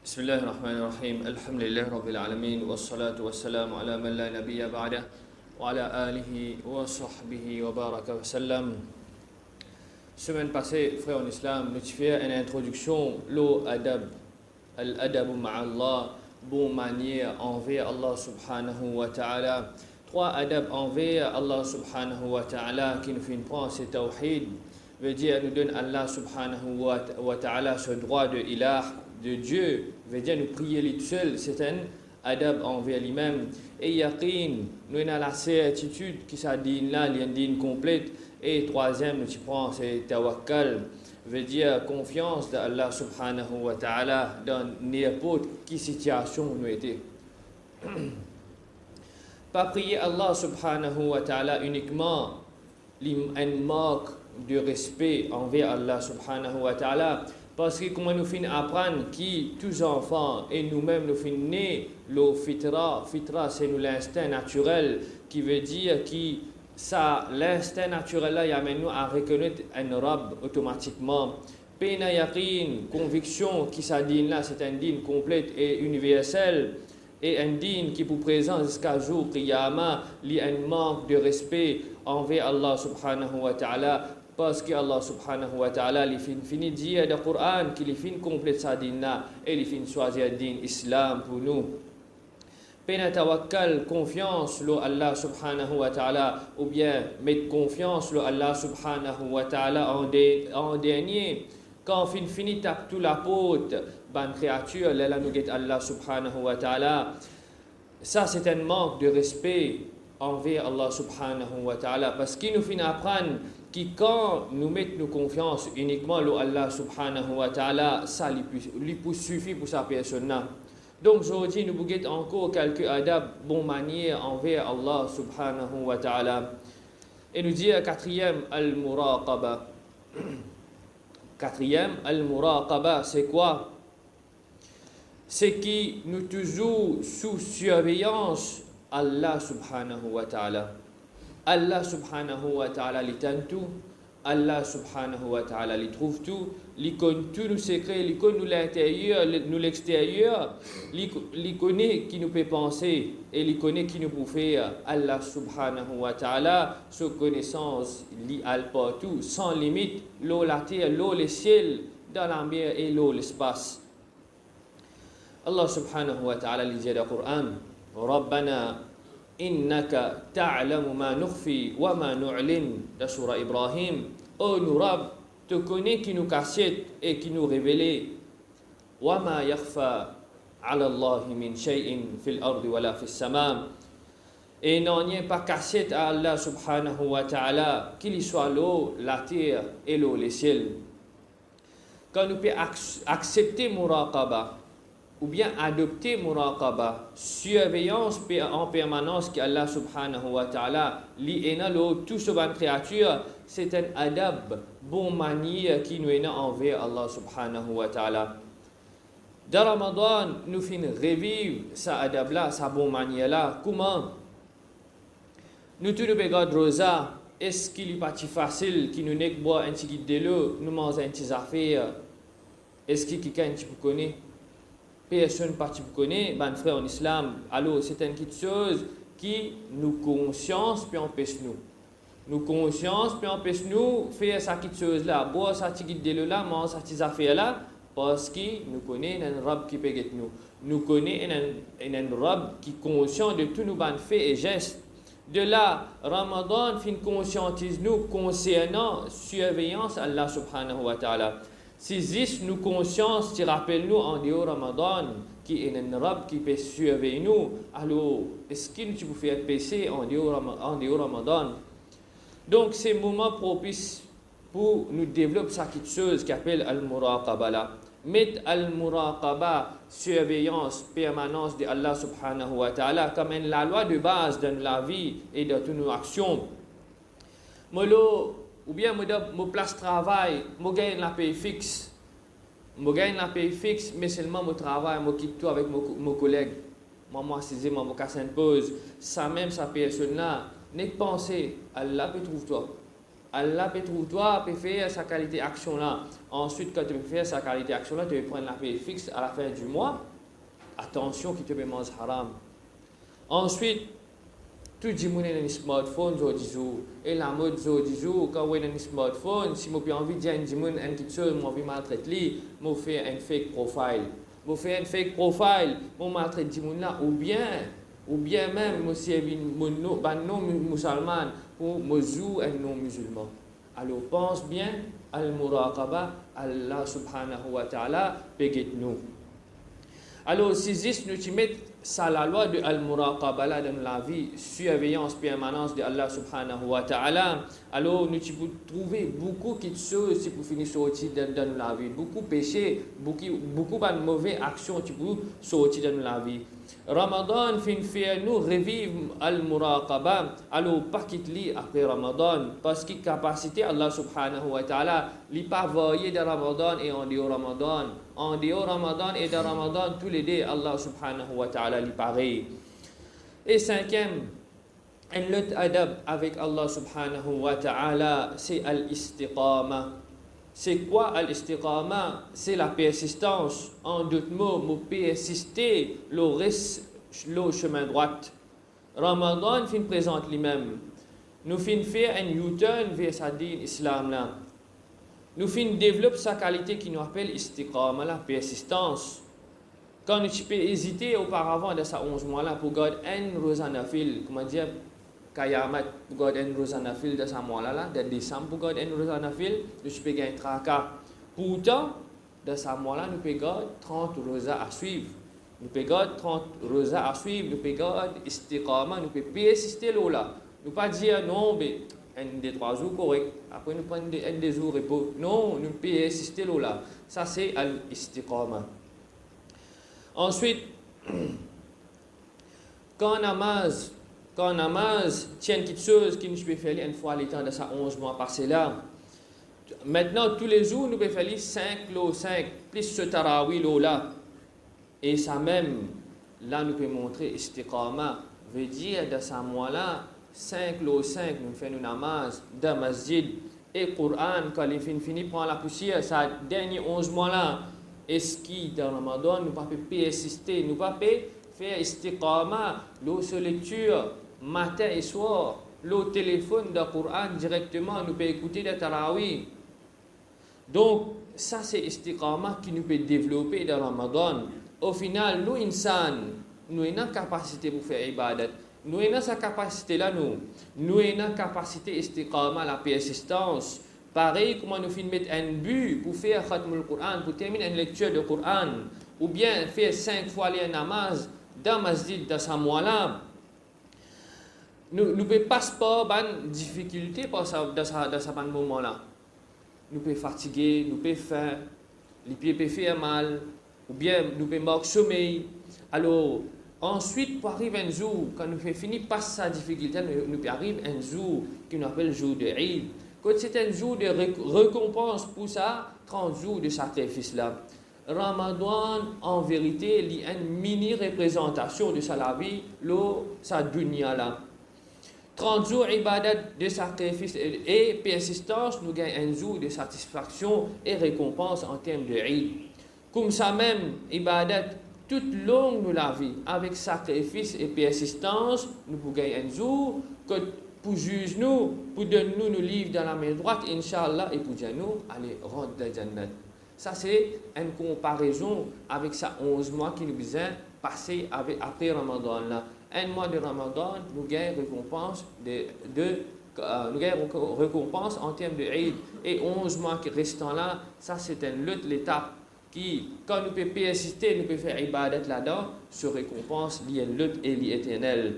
بسم الله الرحمن الرحيم الحمد لله رب العالمين والصلاة والسلام على من لا نبي بعده وعلى آله وصحبه وبارك وسلم. Semaine passée, frère en islam, nous avons une introduction, l'adab, l'adab ma'allah, bonne manière envers Allah subhanahu wa ta'ala. Trois adab envers Allah subhanahu wa ta'ala qui nous fait prendre c'est tawhid, veut dire nous donne Allah subhanahu wa ta'ala ce droit de ilah, de Dieu, veut dire nous prier lui seul, c'est un adab envers lui-même. Et yaqin, nous avons la certitude que ça dit là, il y a une dîne complète. Et troisième, nous prenons c'est tawakkal, veut dire confiance d'Allah subhanahu wa ta'ala dans n'importe quelle situation nous était. Pas prier Allah subhanahu wa ta'ala uniquement un manque de respect envers Allah subhanahu wa ta'ala, parce que comment nous finissons apprendre qui tous enfants et nous-mêmes nous finissons nés le fitra c'est nous l'instinct naturel qui veut dire qui ça l'instinct naturel là y amène nous à reconnaître un Rabb automatiquement. Pena yaqin, conviction qui ça dîne là c'est un dîne complète et universel et un dîne qui vous présente jusqu'à jour qiyamah, il y a un manque de respect envers Allah subhanahu wa ta'ala. Parce que Allah subhanahu wa ta'ala il finit dire dans le Coran qu'il finit complète sa dîne là et il finit choisir le dîne islam pour nous. Pena tawakkal, confiance lo Allah subhanahu wa ta'ala, ou bien mettre confiance lo Allah subhanahu wa ta'ala en dernier. Quand on finit tape tout la porte, ban créature, là nous get Allah subhanahu wa ta'ala. Ça c'est un manque de respect envers Allah subhanahu wa ta'ala, parce qu'il nous finit apprendre que quand nous mettons nos confiance uniquement lo Allah subhanahu wa ta'ala, ça lui suffit pour sa personne. Donc aujourd'hui nous bouguette encore quelques adab, bonne manière envers Allah subhanahu wa ta'ala. Et nous dit quatrième al-muraqaba. Quatrième al-muraqaba, c'est quoi? C'est qui nous toujours sous surveillance Allah subhanahu wa ta'ala. Allah subhanahu wa ta'ala li tente tout. Allah subhanahu wa ta'ala li trouve tout. Il connaît tous nos secrets, il connaît nous l'intérieur, nous l'extérieur, il connaît qui nous peut penser et il connaît qui nous peut faire. Allah subhanahu wa ta'ala, sa connaissance, il a partout, sans limite, l'eau, la terre, l'eau, le ciel, dans la mer et l'eau, l'espace. Allah subhanahu wa ta'ala il dit dans le Coran, Rabbana innaka ta'lamu ma nukhfi wa ma nu'lin, dans surah Ibrahim, oh nous Rabb, te connais qui nous cachette et qui nous révèle. Wa ma yakhfa ala Allah min shay'in fil ardi wala fis sama. Et non n'y a pas cachette à Allah subhanahu wa ta'ala, qu'il soit l'eau, la terre et l'eau, les ciels. Quand nous pouvons accepter muraqaba ou bien adopter muraqaba, surveillance en permanence que Allah subhanahu wa ta'ala li ena l'eau, tout ce ban créature, c'est un adab, bonne manière qui nous est envers Allah subhanahu wa ta'ala. Dans Ramadan, nous finissons revivre sa adab là, sa bonne manière là. Comment? Nous tous nous regardons rosa, est-ce qu'il est pas facile qui nous n'est que boire un petit guide de l'eau, nous manger un petit affaire? Est-ce qu'il y a quelqu'un qui vous connaît? Personne pas qui vous connaît, ben frère en islam, alors c'est une petite chose qui nous conscience puis empêche nous. Nous conscience puis empêche nous faire cette petite chose là, boire sa petite guide de l'eau là, manger sa petite affaire là, parce que nous connaissons un Rabb qui peut guetter nous. Nous connaissons un Rabb qui est conscient de tous nos bonnes faits et gestes. De là, Ramadan fin conscientise nous concernant surveillance Allah subhanahu wa ta'ala. Si juste nous conscience, tu rappelles nous en dehors Ramadan, qui est un Rabb qui peut surveiller nous, alors est-ce qu'il tu peux faire péché en dehors Ramadan? Donc c'est un moment propice pour nous développer cette chose qui appelle al-muraqaba. Mettre al-muraqaba, surveillance, permanence de Allah subhanahu wa ta'ala, comme la loi de base dans la vie et dans toutes nos actions. Ou bien mon place de travail, je gagne la paye fixe. Je gagne la paye fixe, mais seulement mon travail, je quitte tout avec mon collègue. Moi, je moi, je casse une pause. Ça même, sa personne-là, n'est pas pensé, Allah peut trouver toi. Allah peut trouver toi, peut faire sa qualité action là. Ensuite, quand tu peux faire sa qualité action là, tu peux prendre la paie fixe à la fin du mois. Attention qui te peut manger haram. Ensuite, tout le monde a un smartphone aujourd'hui. Et la mode aujourd'hui, quand on a un smartphone, si on a envie de dire un quelque chose, on a envie de maltraiter, on fait un fake profile. On fait un fake profile, on maltraite les gens là, ou bien même, on c'est un non musulman, ou on joue un non musulman. Alors pense bien, al-muraqaba, Allah subhanahu wa ta'ala, péguet nous. Alors, si nous mettons ça la loi de al-muraqaba dans la vie, surveillance, permanence de Allah subhanahu wa ta'ala, alors nous pouvons trouver beaucoup de choses qui pour finir sortir dans la vie, beaucoup de péchés, beaucoup de mauvaises actions qui pour sortir dans la vie. Ramadan fait nous revivre al-muraqaba, alors pas quitter après Ramadan, parce que capacité Allah subhanahu wa ta'ala, il pas varier de Ramadan et en dehors Ramadan. En dehors Ramadan et de Ramadan, tous les deux, Allah subhanahu wa ta'ala lui pareil. Et cinquième, un autre adab avec Allah subhanahu wa ta'ala, c'est al-istiqama. C'est quoi al-istiqama? C'est la persistance. En d'autres mots, nous persister le chemin droit. Ramadan fin présente lui-même. Nous fin faire un U-turn vers sa dîne islam là. Nous fin développer sa qualité qui nous appelle istiqama, la persistance. Quand nous peux hésiter auparavant de ces 11 mois là pour garder un rosanafil, comment dire, Kayamat pour garder un rosanafil de ce mois là, de décembre pour garder un rosanafil, nous peux gagner tracas. Pourtant, de ce mois là, nous pouvons garder 30 rosas à suivre. Nous pouvons garder 30 rosas à suivre, nous pouvons garder istiqama, nous pouvons persister là. Nous pas dire non, mais un des 3 jours correct, après nous prenons un des jours repos. Non, nous pouvons persister là. Ça c'est al-istiqama. Ensuite, quand namaz tient quelque chose qui nous peut faire une fois le temps de ça 11 mois passé là. Maintenant, tous les jours, nous pouvons faire 5 plus ce tarawih là. Et ça même, là, nous pouvons montrer istiqama. Veut dire, de ce mois-là, 5 nous faisons une namaz de masjid. Et Coran, quand il finit prend la poussière, ça dernier 11 mois là. Est-ce qu'il dans Ramadan, nous ne pouvons pas persister, nous ne pouvons pas faire istiqama, l'eau lecture, matin et soir, le téléphone de Coran directement, nous pouvons écouter le tarawih. Donc, ça c'est istiqama qui nous peut développer dans Ramadan. Au final, nous, insan, nous avons une capacité pour faire ibadat. Nous avons sa capacité là, nous avons une capacité istiqama, la persistance. Pareil, comment nous finissons mettre un but pour faire khatmul Quran, pour terminer une lecture de Quran, ou bien faire 5 fois les namaz dans masjid dans ce mois-là. Nous ne pouvons pas de difficulté dans ce moment-là. Nous pouvons fatiguer, nous pouvons faim, les pieds peuvent faire mal, ou bien nous pouvons manquer sommeil. Alors, ensuite, pour arriver un jour, quand nous finissons par sa difficulté, nous pouvons arriver un jour qui nous appelle jour de Eid. Quand c'est un jour de récompense pour ça, 30 jours de sacrifice là. Ramadan, en vérité, il y a une mini-représentation de sa vie, sa dunya là. 30 jours ibadat de sacrifice et persistance, nous gagnons un jour de satisfaction et récompense en termes de Eid. Comme ça même, ibadat, toute longue de la vie, avec sacrifice et persistance, nous pouvons gagner un jour que pour juger nous, pour donner nous nos livres dans la main droite, Inch'Allah, et pour dire nous, allez, rentre dans le Jannat. Ça, c'est une comparaison avec ça 11 mois qui nous besoin passer après Ramadan. Là. Un mois de Ramadan, nous gagnons récompense, nous gagnons récompense en termes de Eid. Et 11 mois qui restent là, ça, c'est une autre étape qui, quand nous pouvons persister, nous pouvons faire ibadat là-dedans, se récompense, lié lutte et l'éternel.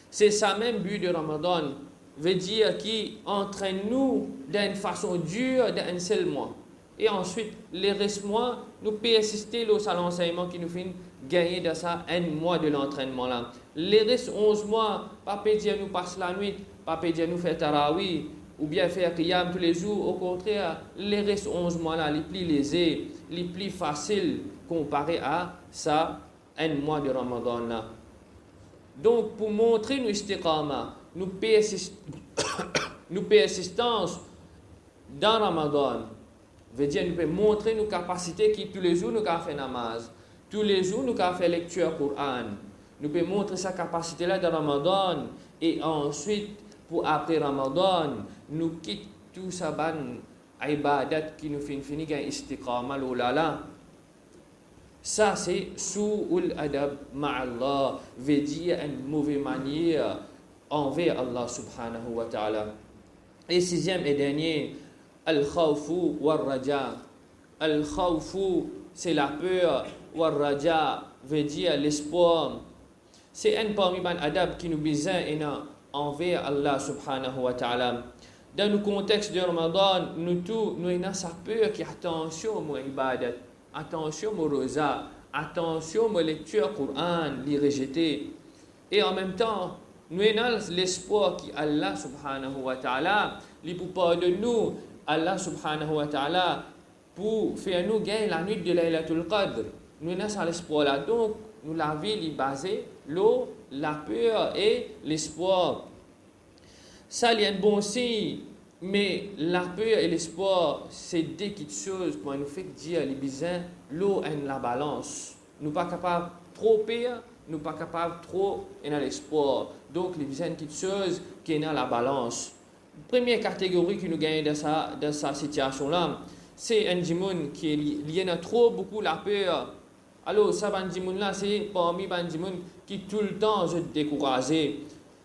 C'est ça même but de Ramadan, veut dire qui entraîne nous d'une façon dure d'un seul mois. Et ensuite, les restes mois, nous persister à l'enseignement qui nous fait gagner de ça un mois de l'entraînement là. Les restes 11 mois, pas dire nous passe la nuit, pas dire nous faire tarawih, ou bien faire qiyam tous les jours. Au contraire, les restes 11 mois là, les plus lésés, les plus faciles comparé à ça, un mois de Ramadan là. Donc, pour montrer nos istiqama, nous persistons nous persistance dans Ramadan. Veut dire, nous pouvons montrer nos capacités qui tous les jours nous avons fait namaz. Tous les jours nous avons fait lecture Coran. Nous pouvons montrer sa capacité-là dans Ramadan. Et ensuite, pour après Ramadan, nous quittons tout ça ban ibadat qui nous fait finir un istiqama l'olala. Ça c'est su'ul adab ma'allah, veut dire une mauvaise manière envers Allah subhanahu wa ta'ala. Et sixième et dernier, al-khawfu war-raja. Al-khawfu, c'est la peur, war-raja veut dire l'espoir. C'est un parmi les adab qui nous besoin envers Allah subhanahu wa ta'ala. Dans le contexte de Ramadan, nous avons sa peur qui attention à ibadat, attention au rosa, attention à lecture Coran, les rejeter. Et en même temps, nous avons l'espoir qui Allah subhanahu wa ta'ala, les pour pardonner nous, Allah subhanahu wa ta'ala, pour faire nous gagner la nuit de Laylatul Qadr. Nous avons l'espoir là. Donc, nous la vie est basée, l'eau, la peur et l'espoir. Ça, il y a un bon signe, mais la peur et l'espoir, c'est deux petites choses qui nous fait dire les bisins, l'eau et la balance. Nous ne sommes pas capables de trop peur, nous ne sommes pas capables de trop et l'espoir. Donc, les bisins, petites choses qui sont dans la balance. Première catégorie que nous gagnons dans cette situation-là, c'est un djimoun qui est lié à trop beaucoup la peur. Alors, ça, là, c'est parmi les gens qui tout le temps se découragent.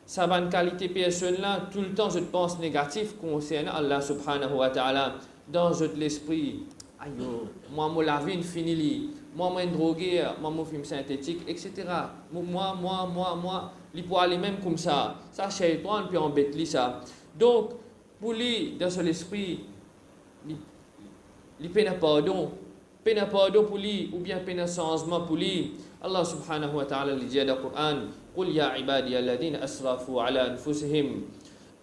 Ça, la qualité personne là, tout le temps je pense négatif concernant Allah subhanahu wa ta'ala dans l'esprit. Aïe, moi, la vie finie, moi, je suis drogué, moi, je film synthétique, etc. Moi, il peut aller même comme ça. Ça, c'est toi, puis embête ça. Donc, pour lui, dans l'esprit, il peut pardon. Pena pardon pour lui ou bien pena changement pour lui. Allah subhanahu wa ta'ala dit dans le Coran, قل يا عبادي الذين أسرفوا على أنفسهم.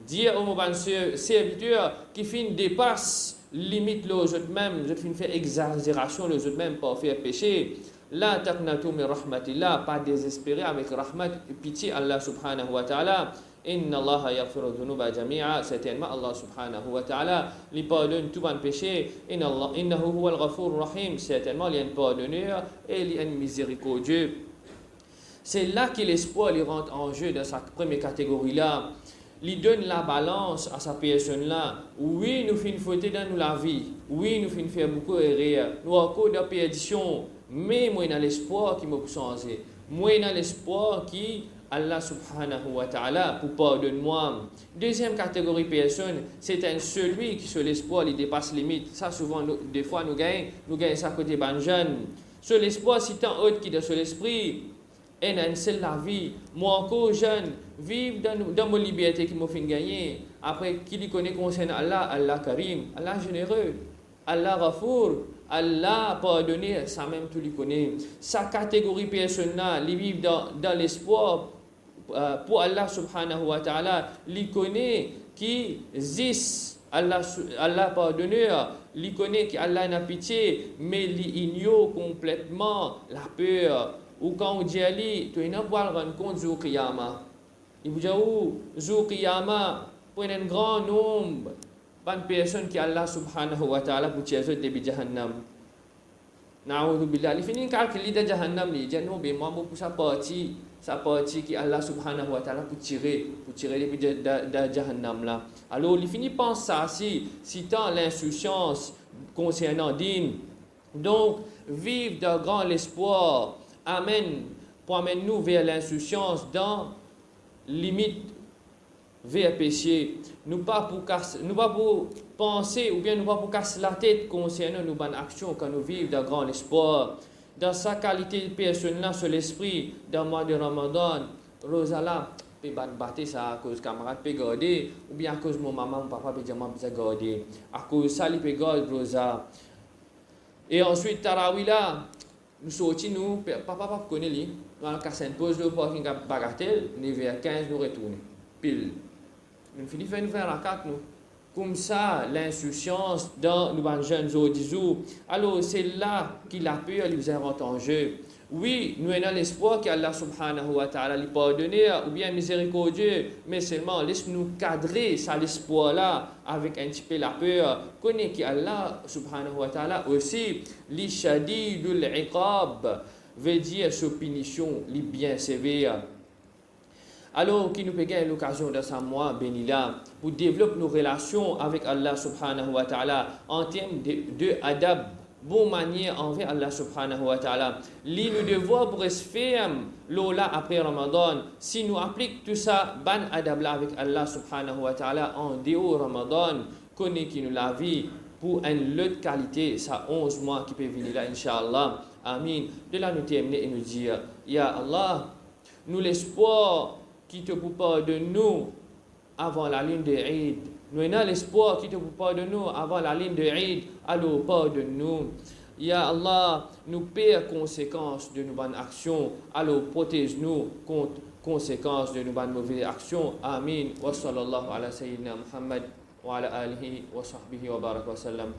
Dis aux mon serviteurs qui fin dépasse limite les autres même, je fin faire exagération les autres même pour faire péché. La taqnatu min rahmatillah, pas désespérer avec rahmat et pitié Allah subhanahu wa ta'ala. Inna Allah yaghfiru dhunuba jami'a, certainement Allah subhanahu wa ta'ala lui pardonne tout bon péché. Innahu huwal ghafur rahim, certainement il est un pardonneur et il est un miséricordieux. C'est là que l'espoir lui rentre en jeu dans sa première catégorie là. Il donne la balance à sa personne là. Oui, nous faisons faute dans la vie. Oui, nous faisons faire beaucoup d'erreurs. Nous avons encore de perdition. Mais moi, j'ai l'espoir qui m'a changé. Moi, j'ai l'espoir qui Allah subhanahu wa ta'ala pour pardonner moi. Deuxième catégorie de personnes, c'est celui qui sur l'espoir il dépasse les limites. Ça souvent des fois nous gagnons ça côté ban jeune. Sur l'espoir c'est tant autre qui dans sur l'esprit et dans seule la vie. Moi encore jeune, vivre dans mon liberté qui m'a fait gagner. Après qui lui connaît concernant Allah, Allah Karim, Allah généreux, Allah Ghafour, Allah pardonner, ça même tout lui connaît. Sa catégorie personnelle, il vit dans l'espoir pour Allah subhanahu wa ta'ala, il connaît qui existe Allah pardonneur, il connaît qu'Allah n'a pitié, mais il ignore complètement la peur. Ou quand on dit Ali, tu n'as pas rendre compte du Qiyamah. Il vous dit où du Qiyamah pour un grand nombre de personnes qui Allah subhanahu wa ta'ala pour tirer de Jahannam. Na'udhu billah. Il finit calculer de Jahannam, il dit non, mais moi pour sa partie qui Allah subhanahu wa ta'ala pour tirer de Jahannam là. Alors il finit penser ça si tant l'insouciance concernant din. Donc vivre de grand espoir pour amener nous vers l'insouciance dans limite vers péché. Nous pas pour penser ou bien nous pas pour casser la tête concernant nos bonnes actions quand nous vivons de grand espoir. Dans sa qualité de personne là sur l'esprit dans le mois de Ramadan, Rosala peut battre ça à cause camarade peut garder ou bien à cause mon maman mon papa peut dire moi besoin garder à cause ça il peut garder Rosa. Et ensuite Tarawih là nous sortis nous papa connaît lui dans le cassin pose le parking bagatelle vers 15 nous retourner pile nous finit faire 20 rakat nous comme ça l'insouciance dans nos jeunes autres. Alors c'est là qu'il a pu les inventer en jeu. Oui, nous avons l'espoir qu'Allah subhanahu wa ta'ala lui pardonne ou bien miséricordieux, mais seulement laisse-nous cadrer ça l'espoir là avec un petit peu la peur. Connais qu'Allah subhanahu wa ta'ala aussi, li shadidul iqab, veut dire sa punition, li bien sévère. Alors, qui nous peut gagner l'occasion de ce mois béni là pour développer nos relations avec Allah subhanahu wa ta'ala en termes de adab, bonne manière envers Allah subhanahu wa ta'ala. Li nous devoir pour faire l'ola après Ramadan. Si nous appliquons tout ça, ban adab là avec Allah subhanahu wa ta'ala en dehors Ramadan, connaît qui nous la vie pour une autre qualité, ça 11 mois qui peut venir là, Inch'Allah. Amin. De là, nous terminer et nous dire, Ya Allah, nous l'espoir qui te pousse de nous avant la ligne de Eid. Nous avons l'espoir qui te pousse de nous avant la ligne de Eid. Alors, pardonne-nous. Ya Allah, nous paie conséquences de nos bonnes actions. Alors, protège-nous contre conséquences de nos bonnes mauvaises actions. Amin. Wa sallallahu ala sayyidina Muhammad wa ala alihi wa sahbihi wa baraka wa sallam.